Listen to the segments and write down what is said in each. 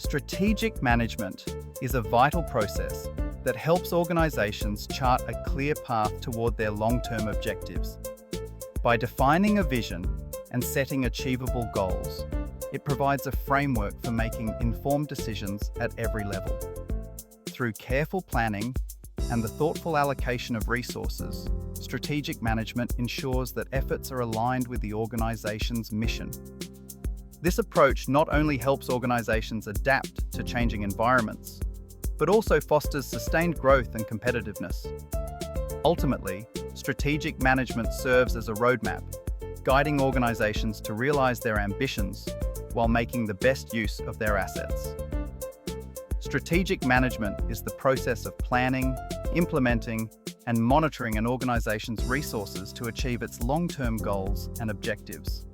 Strategic management is a vital process that helps organizations chart a clear path toward their long-term objectives. By defining a vision and setting achievable goals, it provides a framework for making informed decisions at every level. Through careful planning and the thoughtful allocation of resources, strategic management ensures that efforts are aligned with the organization's mission. This approach not only helps organizations adapt to changing environments, but also fosters sustained growth and competitiveness. Ultimately, strategic management serves as a roadmap, guiding organizations to realize their ambitions while making the best use of their assets. Strategic management is the process of planning, implementing, and monitoring an organization's resources to achieve its long-term goals and objectives.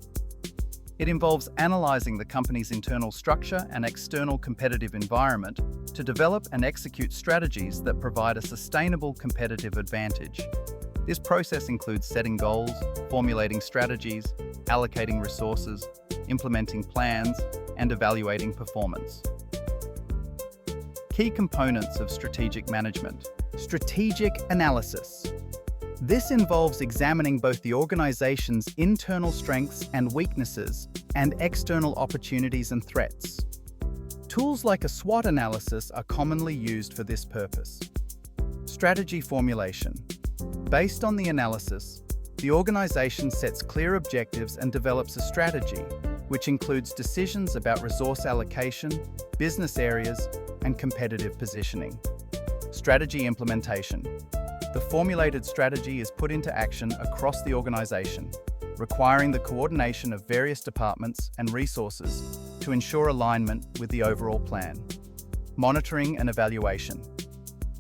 It involves analyzing the company's internal structure and external competitive environment to develop and execute strategies that provide a sustainable competitive advantage. This process includes setting goals, formulating strategies, allocating resources, implementing plans, and evaluating performance. Key components of strategic management. Strategic analysis. This involves examining both the organization's internal strengths and weaknesses and external opportunities and threats. Tools like a SWOT analysis are commonly used for this purpose. Strategy formulation. Based on the analysis, the organization sets clear objectives and develops a strategy, which includes decisions about resource allocation, business areas, and competitive positioning. Strategy implementation. The formulated strategy is put into action across the organization, requiring the coordination of various departments and resources to ensure alignment with the overall plan. Monitoring and evaluation.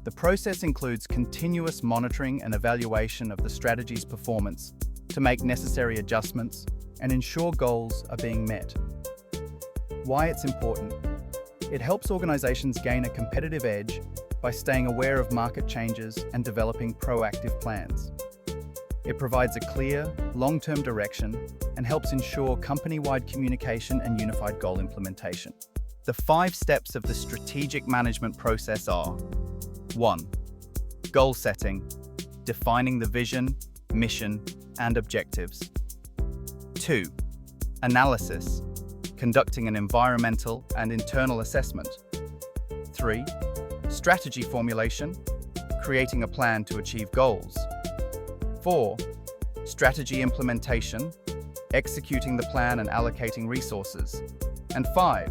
The process includes continuous monitoring and evaluation of the strategy's performance to make necessary adjustments and ensure goals are being met. Why it's important. It helps organizations gain a competitive edge by staying aware of market changes and developing proactive plans. It provides a clear, long-term direction and helps ensure company-wide communication and unified goal implementation. The 5 steps of the strategic management process are: 1. Goal setting, defining the vision, mission, and objectives. 2. Analysis, conducting an environmental and internal assessment. 3. Strategy formulation, creating a plan to achieve goals. 4. Strategy implementation, executing the plan and allocating resources. And 5.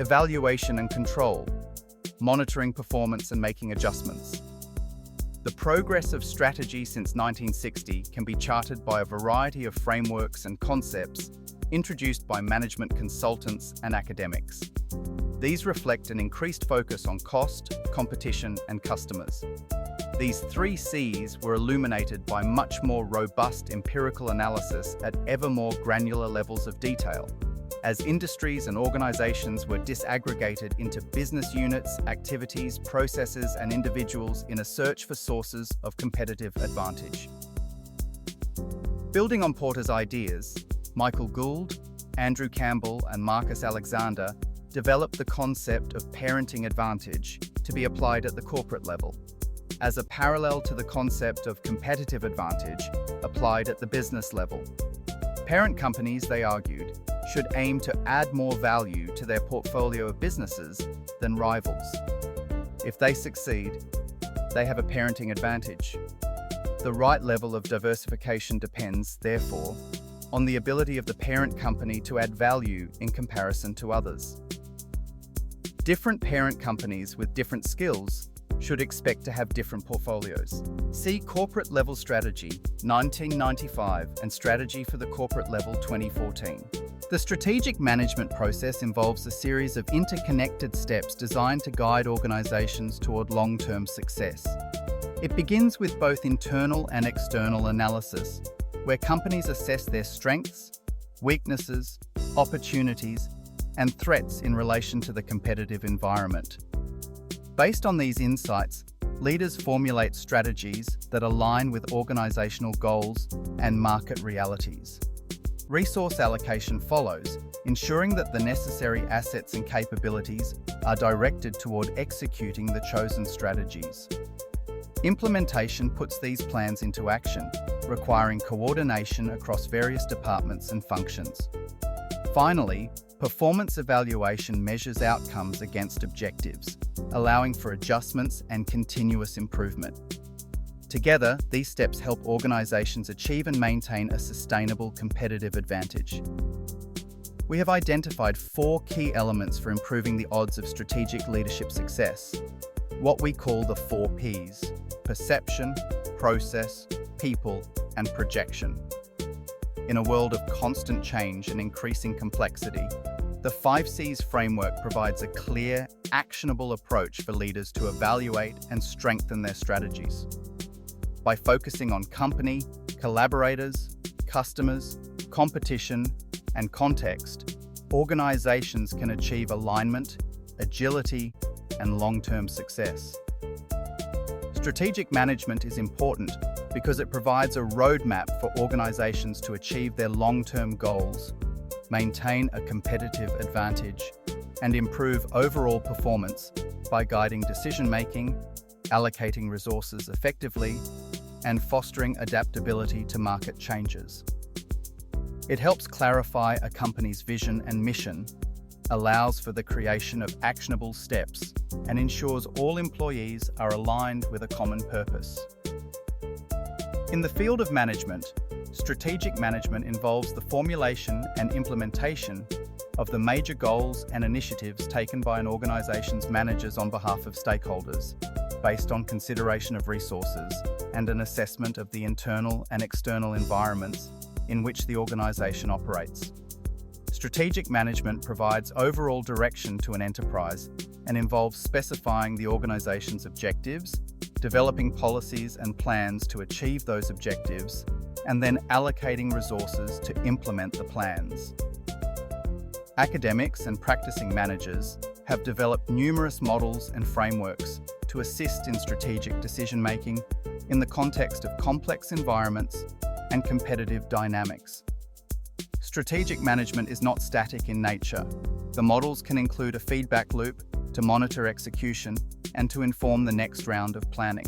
Evaluation and control, monitoring performance and making adjustments. The progress of strategy since 1960 can be charted by a variety of frameworks and concepts introduced by management consultants and academics. These reflect an increased focus on cost, competition, and customers. These 3 C's were illuminated by much more robust empirical analysis at ever more granular levels of detail, as industries and organizations were disaggregated into business units, activities, processes, and individuals in a search for sources of competitive advantage. Building on Porter's ideas, Michael Gould, Andrew Campbell, and Marcus Alexander developed the concept of parenting advantage to be applied at the corporate level, as a parallel to the concept of competitive advantage applied at the business level. Parent companies, they argued, should aim to add more value to their portfolio of businesses than rivals. If they succeed, they have a parenting advantage. The right level of diversification depends, therefore, on the ability of the parent company to add value in comparison to others. Different parent companies with different skills should expect to have different portfolios. See Corporate Level Strategy, 1995, and Strategy for the Corporate Level, 2014. The strategic management process involves a series of interconnected steps designed to guide organizations toward long-term success. It begins with both internal and external analysis, where companies assess their strengths, weaknesses, opportunities, and threats in relation to the competitive environment. Based on these insights, leaders formulate strategies that align with organizational goals and market realities. Resource allocation follows, ensuring that the necessary assets and capabilities are directed toward executing the chosen strategies. Implementation puts these plans into action, requiring coordination across various departments and functions. Finally, performance evaluation measures outcomes against objectives, allowing for adjustments and continuous improvement. Together, these steps help organizations achieve and maintain a sustainable competitive advantage. We have identified 4 key elements for improving the odds of strategic leadership success, what we call the 4 Ps: perception, process, people, and projection. In a world of constant change and increasing complexity, the 5 Cs framework provides a clear, actionable approach for leaders to evaluate and strengthen their strategies. By focusing on company, collaborators, customers, competition, and context, organizations can achieve alignment, agility, and long-term success. Strategic management is important because it provides a roadmap for organizations to achieve their long-term goals, maintain a competitive advantage, and improve overall performance by guiding decision-making, allocating resources effectively, and fostering adaptability to market changes. It helps clarify a company's vision and mission, allows for the creation of actionable steps, and ensures all employees are aligned with a common purpose. In the field of management, strategic management involves the formulation and implementation of the major goals and initiatives taken by an organization's managers on behalf of stakeholders, based on consideration of resources and an assessment of the internal and external environments in which the organization operates. Strategic management provides overall direction to an enterprise and involves specifying the organization's objectives, developing policies and plans to achieve those objectives, and then allocating resources to implement the plans. Academics and practicing managers have developed numerous models and frameworks to assist in strategic decision-making in the context of complex environments and competitive dynamics. Strategic management is not static in nature. The models can include a feedback loop to monitor execution and to inform the next round of planning.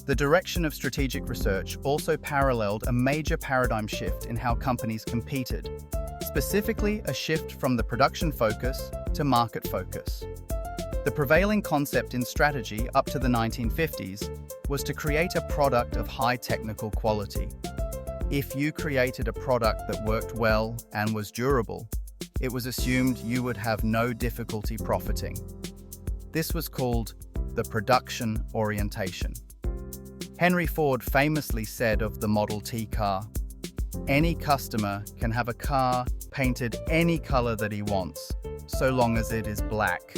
The direction of strategic research also paralleled a major paradigm shift in how companies competed, specifically a shift from the production focus to market focus. The prevailing concept in strategy up to the 1950s was to create a product of high technical quality. If you created a product that worked well and was durable, it was assumed you would have no difficulty profiting. This was called the production orientation. Henry Ford famously said of the Model T car, "Any customer can have a car painted any color that he wants, so long as it is black."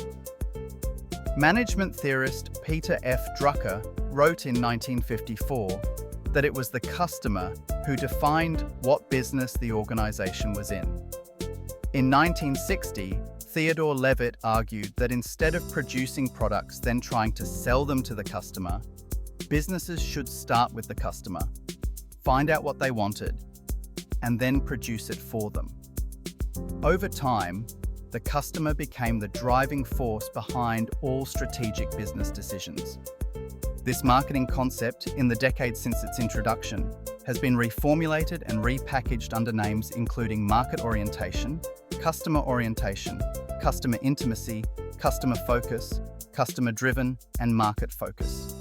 Management theorist Peter F. Drucker wrote in 1954 that it was the customer who defined what business the organization was in. In 1960, Theodore Levitt argued that instead of producing products then trying to sell them to the customer, businesses should start with the customer, find out what they wanted, and then produce it for them. Over time, the customer became the driving force behind all strategic business decisions. This marketing concept, in the decades since its introduction, has been reformulated and repackaged under names including market orientation, customer intimacy, customer focus, customer driven, and market focus.